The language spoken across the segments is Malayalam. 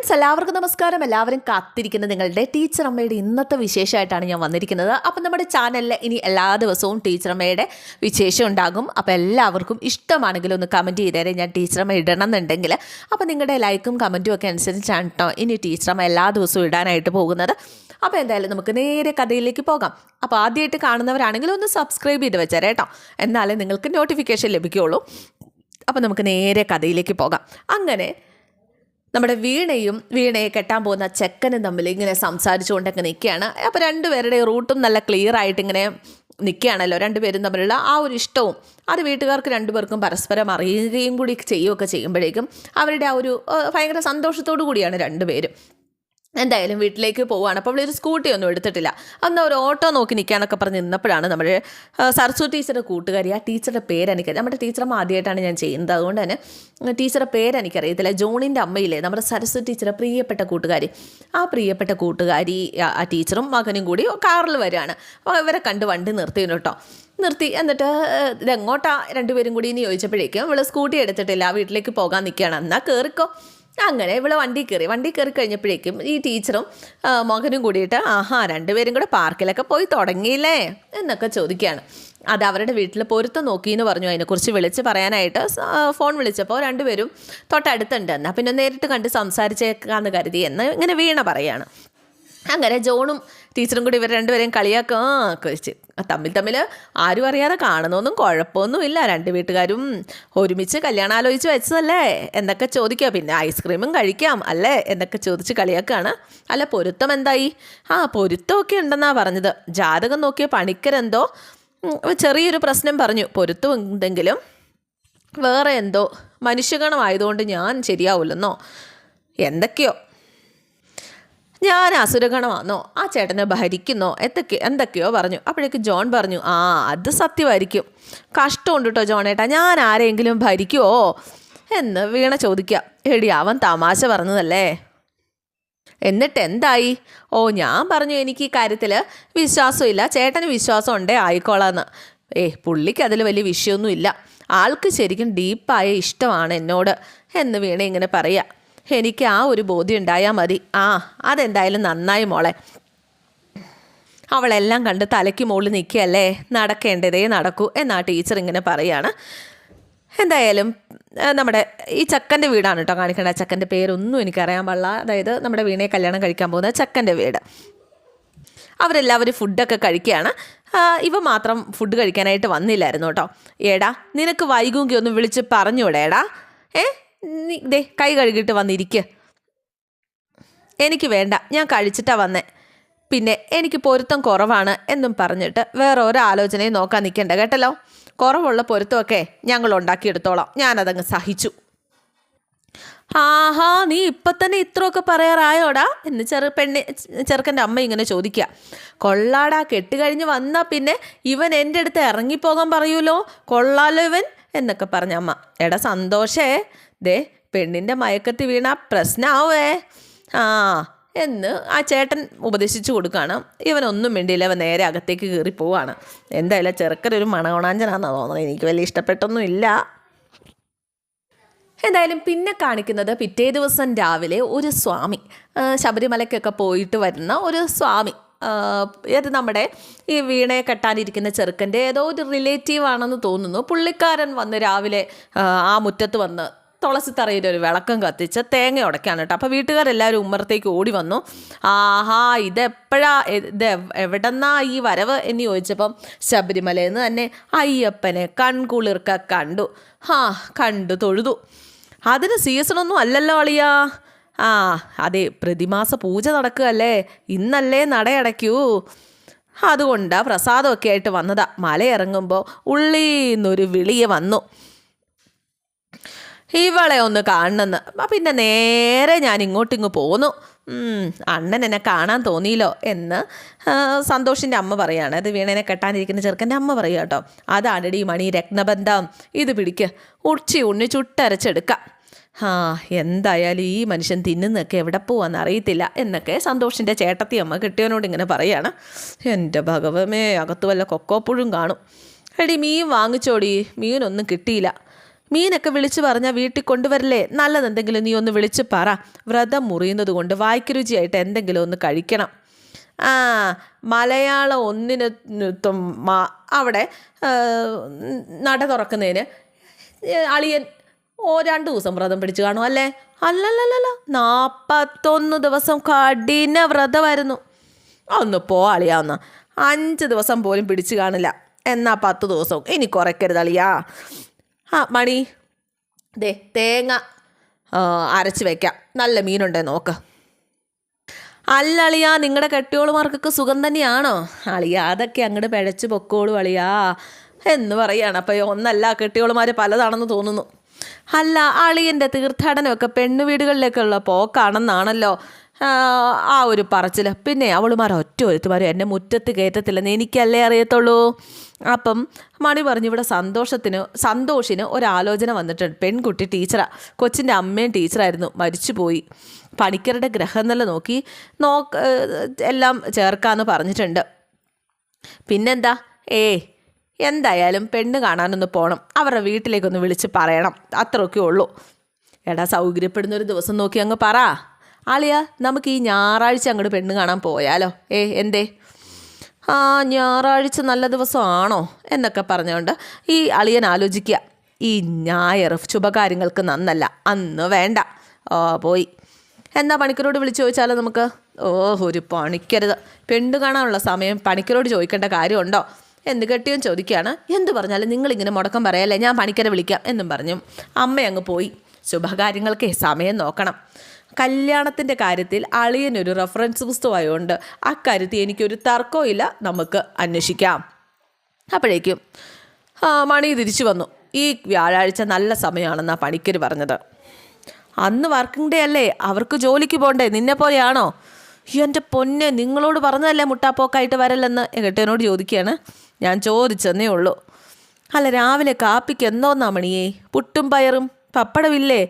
ഫ്രണ്ട്സ് എല്ലാവർക്കും നമസ്കാരം. എല്ലാവരും കാത്തിരിക്കുന്ന നിങ്ങളുടെ ടീച്ചർ അമ്മയുടെ ഇന്നത്തെ വിശേഷമായിട്ടാണ് ഞാൻ വന്നിരിക്കുന്നത്. അപ്പം നമ്മുടെ ചാനലിൽ ഇനി എല്ലാ ദിവസവും ടീച്ചർ അമ്മയുടെ വിശേഷം ഉണ്ടാകും. അപ്പോൾ എല്ലാവർക്കും ഇഷ്ടമാണെങ്കിൽ ഒന്ന് കമൻറ്റ് ചെയ്തേരെ, ഞാൻ ടീച്ചർ അമ്മ ഇടണം എന്നുണ്ടെങ്കിൽ. അപ്പോൾ നിങ്ങളുടെ ലൈക്കും കമൻറ്റും ഒക്കെ അനുസരിച്ചാണ് കേട്ടോ ഇനി ടീച്ചർ അമ്മ എല്ലാ ദിവസവും ഇടാനായിട്ട് പോകുന്നത്. അപ്പോൾ എന്തായാലും നമുക്ക് നേരെ കഥയിലേക്ക് പോകാം. അപ്പോൾ ആദ്യമായിട്ട് കാണുന്നവരാണെങ്കിൽ ഒന്ന് സബ്സ്ക്രൈബ് ചെയ്ത് വെച്ചേരെ കേട്ടോ, എന്നാലേ നിങ്ങൾക്ക് നോട്ടിഫിക്കേഷൻ ലഭിക്കുകയുള്ളൂ. അപ്പോൾ നമുക്ക് നേരെ കഥയിലേക്ക് പോകാം. അങ്ങനെ നമ്മുടെ വീണയെ കെട്ടാൻ പോകുന്ന ചെക്കനും തമ്മിൽ ഇങ്ങനെ സംസാരിച്ചുകൊണ്ടൊക്കെ നിൽക്കുകയാണ്. അപ്പോൾ രണ്ടുപേരുടെ റൂട്ടും നല്ല ക്ലിയർ ആയിട്ട് ഇങ്ങനെ നിൽക്കുകയാണല്ലോ. രണ്ടുപേരും തമ്മിലുള്ള ആ ഒരു ഇഷ്ടവും അത് വീട്ടുകാർക്ക് രണ്ടുപേർക്കും പരസ്പരം അറിയുകയും കൂടി ചെയ്യുകയൊക്കെ ചെയ്യുമ്പോഴേക്കും അവരുടെ ആ ഒരു ഭയങ്കര സന്തോഷത്തോടു കൂടിയാണ് രണ്ടുപേരും എന്തായാലും വീട്ടിലേക്ക് പോവുകയാണ്. അപ്പോൾ അവളൊരു സ്കൂട്ടി ഒന്നും എടുത്തിട്ടില്ല. അന്ന് ഒരു ഓട്ടോ നോക്കി നിൽക്കാനൊക്കെ പറഞ്ഞ് നിന്നപ്പോഴാണ് നമ്മുടെ സരസ്വതി ടീച്ചറുടെ കൂട്ടുകാരി, ആ ടീച്ചറുടെ പേരെനിക്കറിയാം. നമ്മുടെ ടീച്ചറമ്മ ആദ്യമായിട്ടാണ് ഞാൻ ചെയ്യുന്നത്, അതുകൊണ്ട് തന്നെ ടീച്ചറുടെ പേരെനിക്കറിയത്തില്ല. ജോണിൻ്റെ അമ്മയില്ലേ, നമ്മുടെ സരസ്വതി ടീച്ചറുടെ പ്രിയപ്പെട്ട കൂട്ടുകാരി, ആ പ്രിയപ്പെട്ട കൂട്ടുകാരി ആ ടീച്ചറും മകനും കൂടി കാറിൽ വരികയാണ്. അപ്പോൾ ഇവരെ കണ്ട് വണ്ടി നിർത്തി എന്നിട്ട് ഇതെങ്ങോട്ടാ രണ്ടുപേരും കൂടി ഇനി ചോദിച്ചപ്പോഴേക്കും ഇവൾ സ്കൂട്ടി എടുത്തിട്ടില്ല, വീട്ടിലേക്ക് പോകാൻ നിൽക്കുകയാണ്. എന്നാൽ കയറിക്കോ. അങ്ങനെ ഇവിടെ വണ്ടി കയറി കഴിഞ്ഞപ്പോഴേക്കും ഈ ടീച്ചറും മകനും കൂടിയിട്ട് രണ്ടുപേരും കൂടെ പാർക്കിലൊക്കെ പോയി തുടങ്ങിയില്ലേ എന്നൊക്കെ ചോദിക്കുകയാണ്. അത് അവരുടെ വീട്ടിൽ പൊരുത്തം നോക്കിയെന്ന് പറഞ്ഞു. അതിനെക്കുറിച്ച് വിളിച്ച് പറയാനായിട്ട് ഫോൺ വിളിച്ചപ്പോൾ രണ്ടുപേരും തൊട്ടടുത്തുണ്ട്. എന്നാൽ പിന്നെ നേരിട്ട് കണ്ട് സംസാരിച്ചേക്കാന്ന് കരുതി എന്ന് ഇങ്ങനെ വീണ പറയാണ്. അങ്ങനെ ജോണും ടീച്ചറും കൂടി ഇവർ രണ്ടുപേരെയും കളിയാക്കി തമ്മിൽ ആരും അറിയാതെ കാണുന്നൊന്നും കുഴപ്പമൊന്നുമില്ല. രണ്ട് വീട്ടുകാരും ഒരുമിച്ച് കല്യാണം ആലോചിച്ച് വെച്ചതല്ലേ എന്നൊക്കെ ചോദിക്കുക. പിന്നെ ഐസ്ക്രീമും കഴിക്കാം അല്ലേ എന്നൊക്കെ ചോദിച്ച് കളിയാക്കാണ്. അല്ല, പൊരുത്തം എന്തായി? പൊരുത്തമൊക്കെ ഉണ്ടെന്നാണ് പറഞ്ഞത്. ജാതകം നോക്കിയ പണിക്കരെന്തോ ചെറിയൊരു പ്രശ്നം പറഞ്ഞു. പൊരുത്തം എന്തെങ്കിലും വേറെ എന്തോ മനുഷ്യഗണമായതുകൊണ്ട് ഞാൻ ശരിയാവില്ലെന്നോ എന്തൊക്കെയോ, ഞാൻ അസുരഗണമാണെന്നോ ആ ചേട്ടനെ ഭരിക്കുന്നോ എന്തൊക്കെയോ പറഞ്ഞു. അപ്പോഴേക്ക് ജോൺ പറഞ്ഞു, അത് സത്യമായിരിക്കും. കഷ്ടമുണ്ട് കേട്ടോ ജോണേട്ടാ, ഞാൻ ആരെങ്കിലും ഭരിക്കുമോ എന്ന് വീണ ചോദിക്കുക. എടി, അവൻ തമാശ പറഞ്ഞതല്ലേ, എന്നിട്ട് എന്തായി? ഞാൻ പറഞ്ഞു എനിക്ക് ഈ കാര്യത്തിൽ വിശ്വാസമില്ല, ചേട്ടന് വിശ്വാസം ഉണ്ടേ ആയിക്കോളാന്ന്. പുള്ളിക്ക് അതിൽ വലിയ വിഷയമൊന്നുമില്ല, ആൾക്ക് ശരിക്കും ഡീപ്പായ ഇഷ്ടമാണ് എന്നോട് എന്ന് വീണ ഇങ്ങനെ പറയുക. എനിക്ക് ആ ഒരു ബോധ്യം ഉണ്ടായാൽ മതി. അതെന്തായാലും നന്നായി മോളെ. അവളെല്ലാം കണ്ട് തലയ്ക്ക് മുകളിൽ നിൽക്കുകയല്ലേ, നടക്കേണ്ടതേ നടക്കൂ എന്നാ ടീച്ചർ ഇങ്ങനെ പറയുകയാണ്. എന്തായാലും നമ്മുടെ ഈ ചക്കൻ്റെ വീടാണ് കേട്ടോ കാണിക്കേണ്ട. ചക്കൻ്റെ പേരൊന്നും എനിക്കറിയാൻ പാടില്ല. അതായത് നമ്മുടെ വീണയെ കല്യാണം കഴിക്കാൻ പോകുന്ന ചക്കൻ്റെ വീട്. അവരെല്ലാവരും ഫുഡൊക്കെ കഴിക്കുകയാണ്. ഇവ മാത്രം ഫുഡ് കഴിക്കാനായിട്ട് വന്നില്ലായിരുന്നു കേട്ടോ. ഏടാ, നിനക്ക് വൈകുമെങ്കിൽ ഒന്ന് വിളിച്ച് പറഞ്ഞൂടെ ഏടാ? നീ കൈ കഴുകിയിട്ട് വന്നിരിക്കുക. എനിക്ക് വേണ്ട, ഞാൻ കഴിച്ചിട്ടാണ് വന്നേ. പിന്നെ എനിക്ക് പൊരുത്തം കുറവാണ് എന്നും പറഞ്ഞിട്ട് വേറെ ഒരാലോചനയും നോക്കാൻ നിൽക്കണ്ട കേട്ടല്ലോ. കുറവുള്ള പൊരുത്തമൊക്കെ ഞങ്ങൾ ഉണ്ടാക്കിയെടുത്തോളാം, ഞാനതങ്ങ് സഹിച്ചു. നീ ഇപ്പം തന്നെ ഇത്രയൊക്കെ പറയാറായോടാ എന്ന് ചെറുക്കൻ്റെ അമ്മ ഇങ്ങനെ ചോദിക്കുക. കൊള്ളാടാ, കെട്ടുകഴിഞ്ഞ് വന്നാൽ പിന്നെ ഇവൻ എൻ്റെ അടുത്ത് ഇറങ്ങിപ്പോകാൻ പറയൂലോ, കൊള്ളാലോ ഇവൻ എന്നൊക്കെ പറഞ്ഞ അമ്മ. എടാ സന്തോഷേ, പെണ്ണിൻ്റെ മയക്കത്തിൽ വീണ പ്രശ്നമാവേ എന്ന് ആ ചേട്ടൻ ഉപദേശിച്ചു കൊടുക്കുകയാണ്. ഇവനൊന്നും വേണ്ടിയില്ല, അവൻ നേരെ അകത്തേക്ക് കയറി പോവാണ്. എന്തായാലും ചെറുക്കനൊരു മണകോണാഞ്ചനാണെന്ന് തോന്നുന്നത്, എനിക്ക് വലിയ ഇഷ്ടപ്പെട്ടൊന്നുമില്ല. എന്തായാലും പിന്നെ കാണിക്കുന്നത് പിറ്റേ ദിവസം രാവിലെ ഒരു സ്വാമി, ശബരിമലയ്ക്കൊക്കെ പോയിട്ട് വരുന്ന ഒരു സ്വാമി, ഇത് നമ്മുടെ ഈ വീണയെ കെട്ടാനിരിക്കുന്ന ചെറുക്കൻ്റെ ഏതോ ഒരു റിലേറ്റീവ് ആണെന്ന് തോന്നുന്നു. പുള്ളിക്കാരൻ വന്ന് രാവിലെ ആ മുറ്റത്ത് വന്ന് തുളസിത്തറയിൽ ഒരു കത്തിച്ച് തേങ്ങ ഉടയ്ക്കാണ് കേട്ടോ. അപ്പോൾ വീട്ടുകാരെല്ലാവരും ഉമ്മറത്തേക്ക് ഓടി വന്നു. ഇത് എവിടെന്നാ ഈ വരവ് എന്ന് ചോദിച്ചപ്പം ശബരിമലയിൽ നിന്ന് തന്നെ അയ്യപ്പനെ കൺകുളിർക്ക കണ്ടു തൊഴുതു. അതിന് സീസണൊന്നും അല്ലല്ലോ അളിയാ. അതെ, പ്രതിമാസ പൂജ നടക്കുകയല്ലേ, ഇന്നല്ലേ നടയടയ്ക്കൂ, അതുകൊണ്ടാണ് പ്രസാദമൊക്കെ ആയിട്ട് വന്നതാ. മലയിറങ്ങുമ്പോൾ ഉള്ളീന്നൊരു വിളിയെ വന്നു, ഇവളെ ഒന്ന് കാണണമെന്ന്. പിന്നെ നേരെ ഞാൻ ഇങ്ങോട്ടിങ്ങ് പോന്നു. അണ്ണൻ എന്നെ കാണാൻ തോന്നിയില്ലോ എന്ന് സന്തോഷിൻ്റെ അമ്മ പറയാണ്. അത് വീണനെ കെട്ടാനിരിക്കുന്ന ചെറുക്കൻ്റെ അമ്മ പറയുക കേട്ടോ. അതാണടി മണി രത്നബന്ധം, ഇത് പിടിക്ക്, ഉണ്ണി ചുട്ടരച്ചെടുക്കാം. എന്തായാലും ഈ മനുഷ്യൻ തിന്നുന്നൊക്കെ എവിടെ പോവാന്ന് അറിയത്തില്ല എന്നൊക്കെ സന്തോഷിൻ്റെ ചേട്ടത്തി അമ്മ കെട്ടിയവനോട് ഇങ്ങനെ പറയാണ്. എൻ്റെ ഭഗവമേ, അകത്ത് വല്ല കൊക്കോപ്പുഴും കാണും. എടി, മീൻ വാങ്ങിച്ചോടി, മീനൊന്നും കിട്ടിയില്ല. മീനൊക്കെ വിളിച്ചു പറഞ്ഞാൽ വീട്ടിൽ കൊണ്ടുവരില്ലേ? നല്ലതെന്തെങ്കിലും നീ ഒന്ന് വിളിച്ച് പറ. വ്രതം മുറിയുന്നത് കൊണ്ട് വായ്ക്ക് രുചിയായിട്ട് എന്തെങ്കിലും ഒന്ന് കഴിക്കണം. ആ, മലയാളം ഒന്നിന് അവിടെ നട തുറക്കുന്നതിന് അളിയൻ 2 ദിവസം വ്രതം പിടിച്ച് കാണും അല്ലേ? അല്ലല്ലല്ല, 41 ദിവസം കഠിന വ്രതമായിരുന്നു. ഒന്ന് അളിയാവുന്ന 5 ദിവസം പോലും പിടിച്ച് കാണില്ല. എന്നാ 10 ദിവസവും ഇനി കുറയ്ക്കരുത് അളിയാ. മണി, തേങ്ങ അരച്ച് വയ്ക്കാം, നല്ല മീനുണ്ടേ നോക്ക്. അല്ല അളിയാ, നിങ്ങളുടെ കെട്ടിയോളുമാർക്കൊക്കെ സുഖം തന്നെയാണോ? അളിയാ അതൊക്കെ അങ്ങോട്ട് പിഴച്ച് പൊക്കോളൂ അളിയാ എന്ന് പറയുകയാണ്. അപ്പോൾ ഒന്നല്ല, കെട്ടിയോളുമാർ പലതാണെന്ന് തോന്നുന്നു. അല്ല, അളിയൻ്റെ തീർത്ഥാടനമൊക്കെ പെണ്ണു വീടുകളിലേക്കുള്ള പോക്കാണെന്നാണല്ലോ ആ ഒരു പറച്ചിൽ. പിന്നെ അവളുമാർ ഒരുത്തുമാരും എന്നെ മുറ്റത്ത് കയറ്റത്തില്ലെന്ന് എനിക്കല്ലേ അറിയത്തുള്ളൂ. അപ്പം മണി പറഞ്ഞു, ഇവിടെ സന്തോഷിന് ഒരാലോചന വന്നിട്ടുണ്ട്. പെൺകുട്ടി ടീച്ചറാണ്, കൊച്ചിൻ്റെ അമ്മയും ടീച്ചറായിരുന്നു, മരിച്ചുപോയി. പണിക്കരുടെ ഗ്രഹനില നോക്കി എല്ലാം ചേർക്കാമെന്ന് പറഞ്ഞിട്ടുണ്ട്. പിന്നെന്താ, എന്തായാലും പെണ്ണ് കാണാനൊന്ന് പോകണം, അവരുടെ വീട്ടിലേക്കൊന്ന് വിളിച്ച് പറയണം, അത്രയൊക്കെ ഉള്ളൂ. എടാ, സൗകര്യപ്പെടുന്നൊരു ദിവസം നോക്കി അങ്ങ് പറ. അളിയാ, നമുക്ക് ഈ ഞായറാഴ്ച അങ്ങോട്ട് പെണ്ണ് കാണാൻ പോയാലോ? എന്തേ? ഞായറാഴ്ച നല്ല ദിവസമാണോ എന്നൊക്കെ പറഞ്ഞുകൊണ്ട് ഈ അളിയൻ ആലോചിക്കുക. ഈ ഞായർ ശുഭകാര്യങ്ങൾക്ക് നന്നല്ല, അന്ന് വേണ്ട. പോയി. എന്താ, പണിക്കരോട് വിളിച്ചു ചോദിച്ചാലോ നമുക്ക്? ഒരു പണിക്കരുത്, പെണ്ണ് കാണാനുള്ള സമയം പണിക്കരോട് ചോദിക്കേണ്ട കാര്യമുണ്ടോ എന്ന് കെട്ടിയും ചോദിക്കുകയാണ്. എന്ത് പറഞ്ഞാലും നിങ്ങളിങ്ങനെ മുടക്കം പറയല്ലേ, ഞാൻ പണിക്കരെ വിളിക്കാം എന്നും പറഞ്ഞു അമ്മ അങ്ങ് പോയി. ശുഭകാര്യങ്ങൾക്ക് സമയം നോക്കണം. കല്യാണത്തിൻ്റെ കാര്യത്തിൽ അളിയനൊരു റെഫറൻസ് പുസ്തകമായതുകൊണ്ട് അക്കാര്യത്തിൽ എനിക്കൊരു തർക്കവും ഇല്ല, നമുക്ക് അന്വേഷിക്കാം. അപ്പോഴേക്കും മണി തിരിച്ചു വന്നു. ഈ വ്യാഴാഴ്ച നല്ല സമയമാണെന്നാണ് പണിക്കർ പറഞ്ഞത്. അന്ന് വർക്കിംഗ് ഡേ അല്ലേ, അവർക്ക് ജോലിക്ക് പോകണ്ടേ? നിന്നെ പോലെയാണോ? എൻ്റെ പൊന്നെ, നിങ്ങളോട് പറഞ്ഞതല്ലേ മുട്ടാപ്പോക്കായിട്ട് വരല്ലെന്ന് കെട്ടിയനോട് ചോദിക്കുകയാണ്. ഞാൻ ചോദിച്ചെന്നേ ഉള്ളൂ. അല്ല, രാവിലെ കാപ്പിക്ക് എന്തോന്നാ മണിയേ? പുട്ടും പയറും പപ്പടമില്ലേ?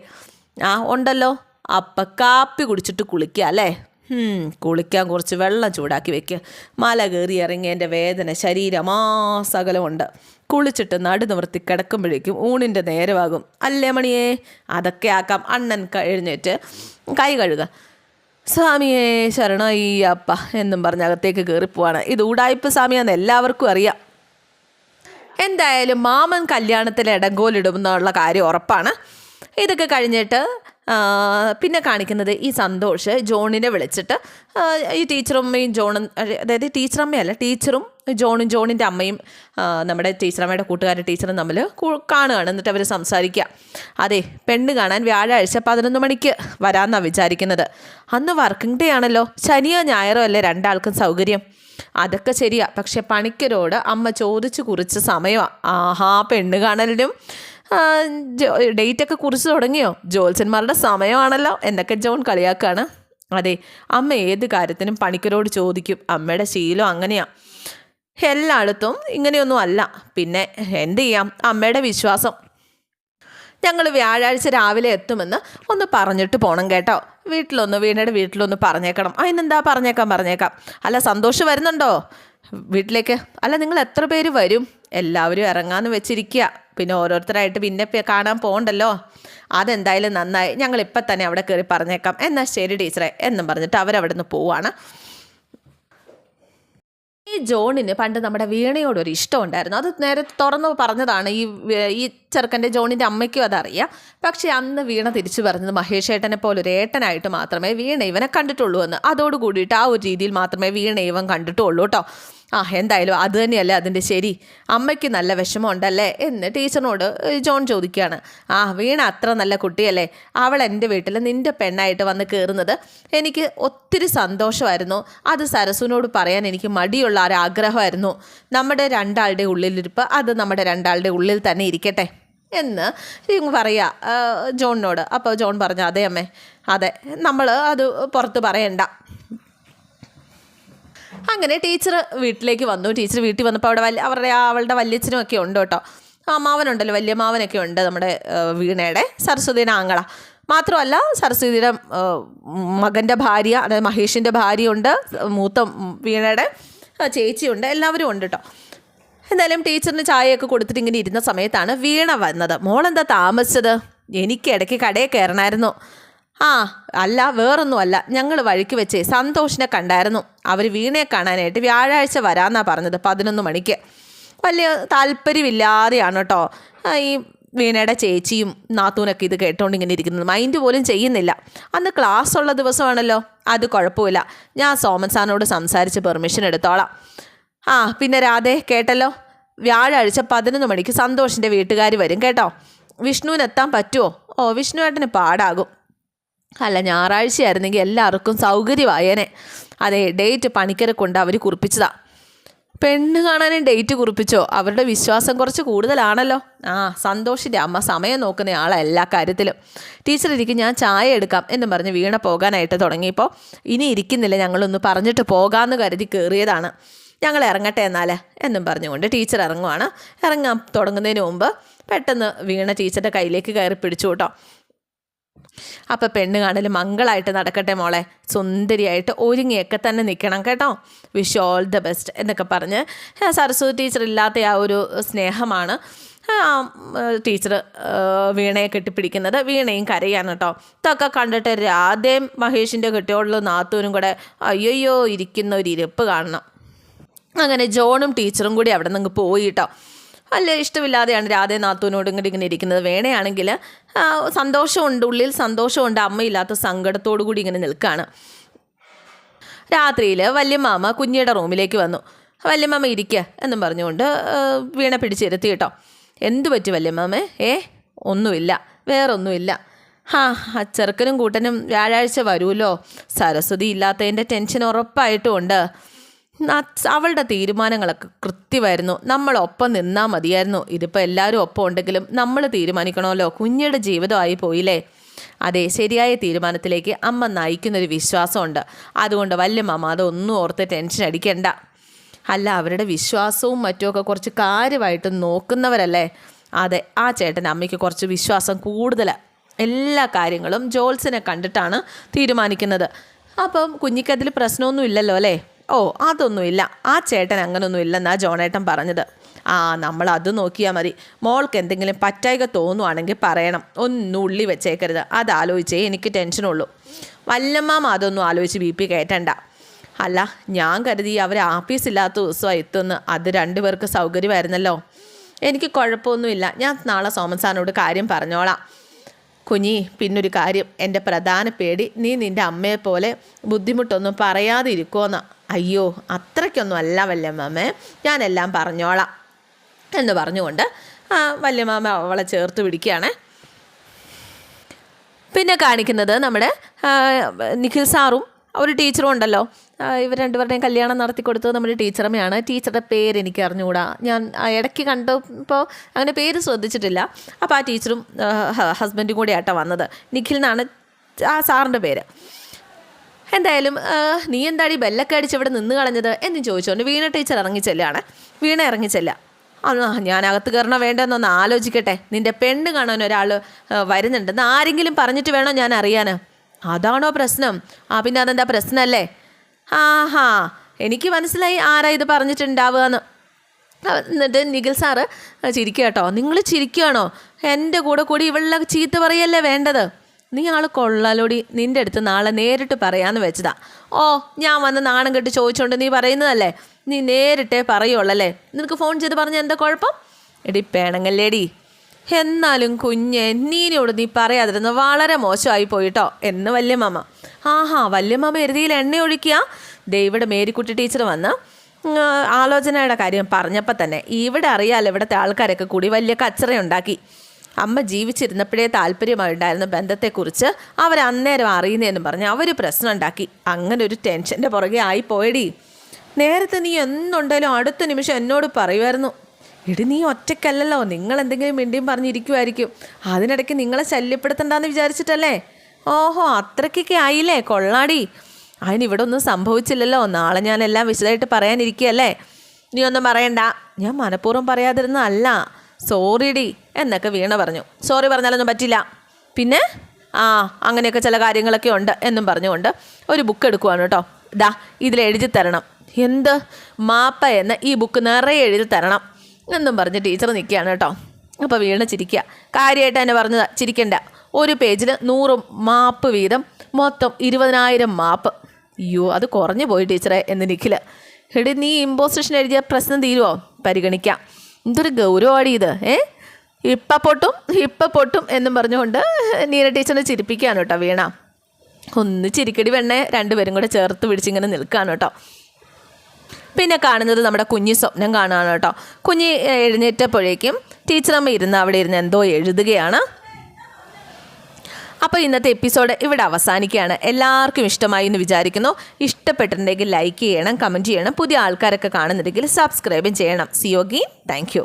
ഉണ്ടല്ലോ. അപ്പം കാപ്പി കുടിച്ചിട്ട് കുളിക്കുക അല്ലേ? കുളിക്കാൻ കുറച്ച് വെള്ളം ചൂടാക്കി വെക്കുക. മല കയറി ഇറങ്ങിയതിൻ്റെ വേദന ശരീരമാസകലമുണ്ട്. കുളിച്ചിട്ട് നിവർത്തി കിടക്കുമ്പോഴേക്കും ഊണിൻ്റെ നേരമാകും അല്ലേ മണിയേ? അതൊക്കെ ആക്കാം. അണ്ണൻ എഴുന്നേറ്റ് കൈ കഴുകുക. സ്വാമിയേ ശരണയ്യപ്പ എന്നും പറഞ്ഞ് അകത്തേക്ക് കയറിപ്പോവാണ്. ഇത് ഉടായ്പ സ്വാമിയാന്ന് എല്ലാവർക്കും അറിയാം. എന്തായാലും മാമൻ കല്യാണത്തിൽ ഇടങ്കോലിടുമെന്നുള്ള കാര്യം ഉറപ്പാണ്. ഇതൊക്കെ കഴിഞ്ഞിട്ട് പിന്നെ കാണിക്കുന്നത് ഈ സന്തോഷ് ജോണിനെ വിളിച്ചിട്ട് ഈ ടീച്ചറമ്മയും ജോണും, അതായത് ടീച്ചറമ്മയല്ല, ടീച്ചറും ജോണിൻ്റെ അമ്മയും നമ്മുടെ ടീച്ചറമ്മയുടെ കൂട്ടുകാരുടെ ടീച്ചറും തമ്മിൽ കാണുകയാണ്. എന്നിട്ട് അവർ സംസാരിക്കുക. അതെ, പെണ്ണ് കാണാൻ വ്യാഴാഴ്ച 11 മണിക്ക് വരാമെന്നാണ് വിചാരിക്കുന്നത്. അന്ന് വർക്കിംഗ് ഡേ ആണല്ലോ, ശനിയോ ഞായറോ അല്ലേ രണ്ടാൾക്കും സൗകര്യം? അതൊക്കെ ശരിയാ, പക്ഷെ പണിക്കരോട് അമ്മ ചോദിച്ചു കുറിച്ച സമയമാണ്. പെണ്ണ് കാണലിനും ഡേറ്റൊക്കെ കുറിച്ച് തുടങ്ങിയോ? ജോത്സ്യന്മാരുടെ സമയമാണല്ലോ എന്നൊക്കെ ജോൺ കളിയാക്കാണ്. അതെ, അമ്മ ഏത് കാര്യത്തിനും പണിക്കരോട് ചോദിക്കും. അമ്മയുടെ ശീലം അങ്ങനെയാണ്. എല്ലായിടത്തും ഇങ്ങനെയൊന്നും അല്ല. പിന്നെ എന്ത് ചെയ്യാം, അമ്മയുടെ വിശ്വാസം. ഞങ്ങൾ വ്യാഴാഴ്ച രാവിലെ എത്തുമെന്ന് ഒന്ന് പറഞ്ഞിട്ട് പോകണം കേട്ടോ. വീണയുടെ വീട്ടിലൊന്ന് പറഞ്ഞേക്കണം. അതിനെന്താ, പറഞ്ഞേക്കാം. അല്ല, സന്തോഷം വരുന്നുണ്ടോ വീട്ടിലേക്ക്? അല്ല, നിങ്ങൾ എത്ര പേര് വരും? എല്ലാവരും ഇറങ്ങാമെന്ന് വെച്ചിരിക്കുക. പിന്നെ ഓരോരുത്തരായിട്ട് പിന്നെ കാണാൻ പോകണ്ടല്ലോ. അതെന്തായാലും നന്നായി, ഞങ്ങളിപ്പം തന്നെ അവിടെ കയറി പറഞ്ഞേക്കാം. എന്നാൽ ശരി ടീച്ചറെ എന്നും പറഞ്ഞിട്ട് അവരവിടെ നിന്ന് പോവാണ്. ഈ ജോണിന് പണ്ട് നമ്മുടെ വീണയോടൊരു ഇഷ്ടം ഉണ്ടായിരുന്നു. അത് നേരെ തുറന്നു പറഞ്ഞതാണ്. ഈ ചെറുക്കൻ്റെ ജോണിൻ്റെ അമ്മയ്ക്കും അതറിയാം. പക്ഷേ അന്ന് വീണ തിരിച്ചു പറഞ്ഞത് മഹേഷ് ഏട്ടനെ പോലൊരു ഏട്ടനായിട്ട് മാത്രമേ വീണ ഇവനെ കണ്ടിട്ടുള്ളൂ എന്ന്. അതോടുകൂടിയിട്ട് ആ ഒരു രീതിയിൽ മാത്രമേ വീണ ഇവൻ കണ്ടിട്ടുള്ളൂ കേട്ടോ. എന്തായാലും അത് തന്നെയല്ലേ അതിൻ്റെ ശരി. അമ്മയ്ക്ക് നല്ല വിഷമമുണ്ടല്ലേ എന്ന് ടീച്ചറിനോട് ജോൺ ചോദിക്കുകയാണ്. വീണ അത്ര നല്ല കുട്ടിയല്ലേ, അവൾ എൻ്റെ വീട്ടിൽ നിൻ്റെ പെണ്ണായിട്ട് വന്ന് കയറുന്നത് എനിക്ക് ഒത്തിരി സന്തോഷമായിരുന്നു. അത് സരസുവിനോട് പറയാൻ എനിക്ക് മടിയുള്ള ഒരാഗ്രഹമായിരുന്നു. നമ്മുടെ രണ്ടാളുടെ ഉള്ളിലിരിപ്പ് അത് നമ്മുടെ രണ്ടാളുടെ ഉള്ളിൽ തന്നെ ഇരിക്കട്ടെ എന്ന് പറയുക ജോണിനോട്. അപ്പോൾ ജോൺ പറഞ്ഞു, അതെ അമ്മേ, അതെ, നമ്മൾ അത് പുറത്ത് പറയണ്ട. അങ്ങനെ ടീച്ചർ വീട്ടിലേക്ക് വന്നു. ടീച്ചർ വീട്ടിൽ വന്നപ്പോൾ അവിടെ അവളുടെ വല്യച്ഛനും ഒക്കെ ഉണ്ട് കേട്ടോ. മാവനുണ്ടല്ലോ, വലിയ മാവനൊക്കെ ഉണ്ട് നമ്മുടെ വീണയുടെ, സരസ്വതിയുടെ ആങ്ങള. മാത്രമല്ല സരസ്വതിയുടെ മകൻ്റെ ഭാര്യ, അതായത് മഹേഷിൻ്റെ ഭാര്യയുണ്ട്, മൂത്ത വീണയുടെ ചേച്ചിയുണ്ട്, എല്ലാവരും ഉണ്ട് കേട്ടോ. എന്തായാലും ടീച്ചറിന് ചായയൊക്കെ കൊടുത്തിട്ട് ഇങ്ങനെ ഇരുന്ന സമയത്താണ് വീണ വന്നത്. മോളെന്താ താമസിച്ചത്? എനിക്ക് ഇടയ്ക്ക് കടയിൽ കയറണമായിരുന്നു. ആ അല്ല, വേറൊന്നുമല്ല, ഞങ്ങൾ വഴിക്ക് വെച്ചേ സന്തോഷിനെ കണ്ടായിരുന്നു. അവർ വീണയെ കാണാനായിട്ട് വ്യാഴാഴ്ച വരാമെന്നാണ് പറഞ്ഞത് 11 മണിക്ക്. വലിയ താല്പര്യമില്ലാതെയാണ് കേട്ടോ ഈ വീണയുടെ ചേച്ചിയും നാത്തൂനൊക്കെ ഇത് കേട്ടോണ്ട് ഇങ്ങനെ ഇരിക്കുന്നത്. മൈൻഡ് പോലും ചെയ്യുന്നില്ല. അന്ന് ക്ലാസ് ഉള്ള ദിവസമാണല്ലോ, അത് കുഴപ്പമില്ല, ഞാൻ സോമൻ സാറിനോട് സംസാരിച്ച് പെർമിഷൻ എടുത്തോളാം. ആ പിന്നെ രാധേ കേട്ടല്ലോ, വ്യാഴാഴ്ച 11 മണിക്ക് സന്തോഷിൻ്റെ വീട്ടുകാർ വരും കേട്ടോ. വിഷ്ണുവിന് എത്താൻ പറ്റുമോ? ഓ വിഷ്ണുവേട്ടന് പാടാകും. അല്ല, ഞായറാഴ്ചയായിരുന്നെങ്കിൽ എല്ലാവർക്കും സൗകര്യമായേനെ. അതെ, ഡേറ്റ് പണിക്കരെ കൊണ്ട് അവർ കുറിപ്പിച്ചതാ. പെണ്ണ് കാണാനും ഡേറ്റ് കുറിപ്പിച്ചോ? അവരുടെ വിശ്വാസം കുറച്ച് കൂടുതലാണല്ലോ. സന്തോഷിൻ്റെ അമ്മ സമയം നോക്കുന്ന ആളാണ് എല്ലാ കാര്യത്തിലും. ടീച്ചർ ഇരിക്കും, ഞാൻ ചായ എടുക്കാം എന്നും പറഞ്ഞ് വീണ പോകാനായിട്ട് തുടങ്ങിയപ്പോൾ ഇനി ഇരിക്കുന്നില്ല, ഞങ്ങളൊന്ന് പറഞ്ഞിട്ട് പോകാമെന്ന് കരുതി കയറിയതാണ്, ഞങ്ങൾ ഇറങ്ങട്ടെ എന്നാൽ എന്നും പറഞ്ഞുകൊണ്ട് ടീച്ചർ ഇറങ്ങുവാണ്. ഇറങ്ങാൻ തുടങ്ങുന്നതിന് മുമ്പ് പെട്ടെന്ന് വീണ ടീച്ചറുടെ കയ്യിലേക്ക് കയറി പിടിച്ചു കേട്ടോ. അപ്പം പെണ്ണ് കാണൽ മംഗളായിട്ട് നടക്കട്ടെ മോളെ, സുന്ദരിയായിട്ട് ഒരുങ്ങിയൊക്കെ തന്നെ നിൽക്കണം കേട്ടോ, വിഷ് ഓൾ ദ ബെസ്റ്റ് എന്നൊക്കെ പറഞ്ഞ് സരസ്വതി ടീച്ചർ ഇല്ലാത്ത ആ ഒരു സ്നേഹമാണ് ടീച്ചർ വീണയെ കെട്ടിപ്പിടിക്കുന്നത്. വീണയും കരയാണ് കേട്ടോ. ഇതൊക്കെ കണ്ടിട്ട് രാധയും മഹേഷിൻ്റെ കെട്ടിയോടുള്ള നാത്തൂനും കൂടെ അയ്യോ ഇരിക്കുന്ന ഒരു ഇരിപ്പ് കാണണം. അങ്ങനെ ജോണും ടീച്ചറും കൂടി അവിടെ നിന്ന് പോയി കേട്ടോ. വലിയ ഇഷ്ടമില്ലാതെയാണ് രാധേ നാത്തൂനോട് ഇങ്ങനെ ഇരിക്കുന്നത്. വേണയാണെങ്കിൽ സന്തോഷമുണ്ട്, ഉള്ളിൽ സന്തോഷമുണ്ട്, അമ്മയില്ലാത്ത സങ്കടത്തോടു കൂടി ഇങ്ങനെ നിൽക്കുകയാണ്. രാത്രിയിൽ വല്യമ്മാമ കുഞ്ഞിയുടെ റൂമിലേക്ക് വന്നു. വല്യമ്മാമ ഇരിക്കുക എന്നും പറഞ്ഞുകൊണ്ട് വീണ പിടിച്ചിരുത്തി കേട്ടോ. എന്തു പറ്റി വല്യമ്മാമേ? ഒന്നുമില്ല, വേറൊന്നുമില്ല. ചെറുക്കനും കൂട്ടനും വ്യാഴാഴ്ച വരുമല്ലോ, സരസ്വതി ഇല്ലാത്തതിൻ്റെ ടെൻഷൻ ഉറപ്പായിട്ടും ഉണ്ട്. അവളുടെ തീരുമാനങ്ങളൊക്കെ കൃത്യമായിരുന്നു, നമ്മളൊപ്പം നിന്നാൽ മതിയായിരുന്നു. ഇതിപ്പോൾ എല്ലാവരും ഒപ്പം ഉണ്ടെങ്കിലും നമ്മൾ തീരുമാനിക്കണമല്ലോ, കുഞ്ഞിയുടെ ജീവിതമായി പോയില്ലേ. അതെ, ശരിയായ തീരുമാനത്തിലേക്ക് അമ്മ നയിക്കുന്നൊരു വിശ്വാസമുണ്ട്. അതുകൊണ്ട് വല്യമ്മ അതൊന്നും ഓർത്ത് ടെൻഷൻ അടിക്കണ്ട. അല്ല, അവരുടെ വിശ്വാസവും മറ്റുമൊക്കെ കുറച്ച് കാര്യമായിട്ട് നോക്കുന്നവരല്ലേ. അതെ, ആ ചേട്ടൻ അമ്മയ്ക്ക് കുറച്ച് വിശ്വാസം കൂടുതലാണ്. എല്ലാ കാര്യങ്ങളും ജോത്സ്യനെ കണ്ടിട്ടാണ് തീരുമാനിക്കുന്നത്. അപ്പം കുഞ്ഞിക്കതിൽ പ്രശ്നമൊന്നും ഇല്ലല്ലോ അല്ലേ? ഓ അതൊന്നുമില്ല, ആ ചേട്ടൻ അങ്ങനൊന്നും ഇല്ലെന്നാണ് ജോണേട്ടൻ പറഞ്ഞത്. നമ്മൾ അത് നോക്കിയാൽ മതി. മോൾക്ക് എന്തെങ്കിലും പറ്റായിക തോന്നുവാണെങ്കിൽ പറയണം, ഒന്നും ഉള്ളി വെച്ചേക്കരുത്. അതാലോചിച്ചേ എനിക്ക് ടെൻഷനുള്ളൂ. വല്ലമ്മാമ അതൊന്നും ആലോചിച്ച് BP കയറ്റണ്ട. അല്ല, ഞാൻ കരുതി അവർ ആഫീസില്ലാത്ത ദിവസമാണ് എത്തുമെന്ന്. അത് 2 പേർക്ക് സൗകര്യമായിരുന്നല്ലോ. എനിക്ക് കുഴപ്പമൊന്നുമില്ല, ഞാൻ നാളെ സോമൻ സാറിനോട് കാര്യം പറഞ്ഞോളാം. കുഞ്ഞി, പിന്നൊരു കാര്യം, എൻ്റെ പ്രധാന പേടി നീ നിൻ്റെ അമ്മയെപ്പോലെ ബുദ്ധിമുട്ടൊന്നും പറയാതെ ഇരിക്കുമെന്നാ. അയ്യോ, അത്രയ്ക്കൊന്നും അല്ല വല്യമ്മാമേ, ഞാനെല്ലാം പറഞ്ഞോളാം എന്ന് പറഞ്ഞുകൊണ്ട് വല്യമ്മാമ അവളെ ചേർത്ത് പിടിക്കുകയാണ്. പിന്നെ കാണിക്കുന്നത് നമ്മുടെ നിഖിൽ സാറും ഒരു ടീച്ചറും ഉണ്ടല്ലോ. ഇവർ 2 പേരുടെയും കല്യാണം നടത്തി കൊടുത്തത് നമ്മുടെ ടീച്ചറമ്മയാണ്. ടീച്ചറുടെ പേര് എനിക്ക് അറിഞ്ഞുകൂടാ, ഞാൻ ഇടയ്ക്ക് കണ്ടപ്പോൾ അങ്ങനെ പേര് ശ്രദ്ധിച്ചിട്ടില്ല. അപ്പോൾ ആ ടീച്ചറും ഹസ്ബൻഡും കൂടി ആയിട്ടാണ് വന്നത്. നിഖിൽ എന്നാണ് ആ സാറിൻ്റെ പേര്. എന്തായാലും നീ എന്താടി ബെല്ലൊക്കെ അടിച്ച് ഇവിടെ നിന്ന് കളഞ്ഞത് എന്ന് ചോദിച്ചുകൊണ്ട് വീണ ടീച്ചർ ഇറങ്ങിച്ചെല്ലാണ്. വീണ ഇറങ്ങിച്ചെല്ല. ഞാൻ അകത്ത് കയറണോ വേണ്ടെന്നൊന്ന് ആലോചിക്കട്ടെ. നിൻ്റെ പെണ്ണ് കാണാൻ ഒരാൾ വരുന്നുണ്ടെന്ന് ആരെങ്കിലും പറഞ്ഞിട്ട് വേണോ ഞാൻ അറിയാൻ? അതാണോ പ്രശ്നം? പിന്നെ അതെന്താ പ്രശ്നമല്ലേ? എനിക്ക് മനസ്സിലായി ആരാ ഇത് പറഞ്ഞിട്ടുണ്ടാവുക എന്ന്. എന്നിട്ട് നിഖിൽ സാറ് ചിരിക്കുക കേട്ടോ. നിങ്ങൾ ചിരിക്കുകയാണോ? എൻ്റെ കൂടി ഇവളുടെ ചീത്ത പറയല്ലേ വേണ്ടത്. നീ ആൾ കൊള്ളാലോടി, നിൻ്റെ അടുത്ത് നാളെ നേരിട്ട് പറയാമെന്ന് വെച്ചതാ. ഞാൻ വന്ന് നാണം കെട്ട് ചോദിച്ചോണ്ട് നീ പറയുന്നതല്ലേ, നീ നേരിട്ടേ പറയുള്ളല്ലേ. നിനക്ക് ഫോൺ ചെയ്ത് പറഞ്ഞാൽ എന്താ കുഴപ്പം? എടി പേണങ്ങല്ലേടി. എന്നാലും കുഞ്ഞെ, നീനോട് നീ പറയാതിരുന്ന വളരെ മോശമായി പോയിട്ടോ എന്ന് വല്യമ്മ. വല്യമ്മ എരുതിയിൽ എണ്ണ ഒഴിക്കുക. ഇവിടെ മേരിക്കുട്ടി ടീച്ചർ വന്ന് ആലോചനയുടെ കാര്യം പറഞ്ഞപ്പോൾ തന്നെ ഇവിടെ അറിയാമല്ലോ, ഇവിടുത്തെ ആൾക്കാരൊക്കെ കൂടി വലിയ കച്ചറയുണ്ടാക്കി. അമ്മ ജീവിച്ചിരുന്നപ്പോഴേ താല്പര്യമായിട്ടുണ്ടായിരുന്ന ബന്ധത്തെക്കുറിച്ച് അവരന്നേരം അറിയുന്നതെന്ന് പറഞ്ഞ് അവർ പ്രശ്നം ഉണ്ടാക്കി. അങ്ങനെ ഒരു ടെൻഷൻ്റെ പുറകെ ആയിപ്പോയടി. നേരത്തെ നീ എന്നുണ്ടായാലും അടുത്ത നിമിഷം എന്നോട് പറയുമായിരുന്നു, എടി നീ ഒറ്റയ്ക്കല്ലല്ലോ, നിങ്ങൾ എന്തെങ്കിലും മിണ്ടിയും പറഞ്ഞിരിക്കുമായിരിക്കും, അതിനിടയ്ക്ക് നിങ്ങളെ ശല്യപ്പെടുത്തണ്ടെന്ന് വിചാരിച്ചിട്ടല്ലേ. അത്രയ്ക്കൊക്കെ ആയില്ലേ, കൊള്ളാടി. അതിനിവിടെ ഒന്നും സംഭവിച്ചില്ലല്ലോ, നാളെ ഞാനെല്ലാം വിശദമായിട്ട് പറയാനിരിക്കുകയല്ലേ. നീ ഒന്നും പറയണ്ട, ഞാൻ മനഃപൂർവ്വം പറയാതിരുന്നതല്ല, സോറിടി എന്നൊക്കെ വീണ പറഞ്ഞു. സോറി പറഞ്ഞാലൊന്നും പറ്റില്ല. പിന്നെ അങ്ങനെയൊക്കെ ചില കാര്യങ്ങളൊക്കെ ഉണ്ട് എന്നും പറഞ്ഞുകൊണ്ട് ഒരു ബുക്ക് എടുക്കുവാണ് കേട്ടോ. ഇതിലെഴുതി തരണം. എന്ത്? മാപ്പ എന്ന് ഈ ബുക്ക് നിറയെ എഴുതി തരണം. എന്നും പറഞ്ഞ് ടീച്ചർ നിൽക്കുകയാണ് കേട്ടോ. അപ്പോൾ വീണ ചിരിക്കുക. കാര്യമായിട്ട് തന്നെ പറഞ്ഞതാ, ചിരിക്കണ്ട. ഒരു പേജിൽ 100 മാപ്പ് വീതം, മൊത്തം 20,000 മാപ്പ്. അയ്യോ അത് കുറഞ്ഞു പോയി ടീച്ചറെ എന്ന് നിഖിൽ. എടി നീ ഇമ്പോസിഷൻ എഴുതിയ പ്രശ്നം തീരുമോ? പരിഗണിക്കാം. എന്തൊരു ഗൗരവമാടി ഇത്. ഇപ്പം പൊട്ടും എന്നും പറഞ്ഞുകൊണ്ട് നീന ടീച്ചറിനെ ചിരിപ്പിക്കുകയാണ് കേട്ടോ വീണ. ഒന്ന് ചിരിക്കടി വെണ്ണേ. രണ്ടുപേരും കൂടെ ചേർത്ത് പിടിച്ചിങ്ങനെ നിൽക്കുകയാണ് കേട്ടോ. പിന്നെ കാണുന്നത് നമ്മുടെ കുഞ്ഞി സ്വപ്നം കാണുകയാണ് കേട്ടോ. കുഞ്ഞി എഴുന്നേറ്റപ്പോഴേക്കും ടീച്ചറമ്മ അവിടെ ഇരുന്ന് എന്തോ എഴുതുകയാണ്. അപ്പോൾ ഇന്നത്തെ എപ്പിസോഡ് ഇവിടെ അവസാനിക്കുകയാണ്. എല്ലാവർക്കും ഇഷ്ടമായി എന്ന് വിചാരിക്കുന്നു. ഇഷ്ടപ്പെട്ടിട്ടുണ്ടെങ്കിൽ ലൈക്ക് ചെയ്യണം, കമൻറ്റ് ചെയ്യണം. പുതിയ ആൾക്കാരൊക്കെ കാണുന്നുണ്ടെങ്കിൽ സബ്സ്ക്രൈബും ചെയ്യണം. സിയോഗി, താങ്ക് യു.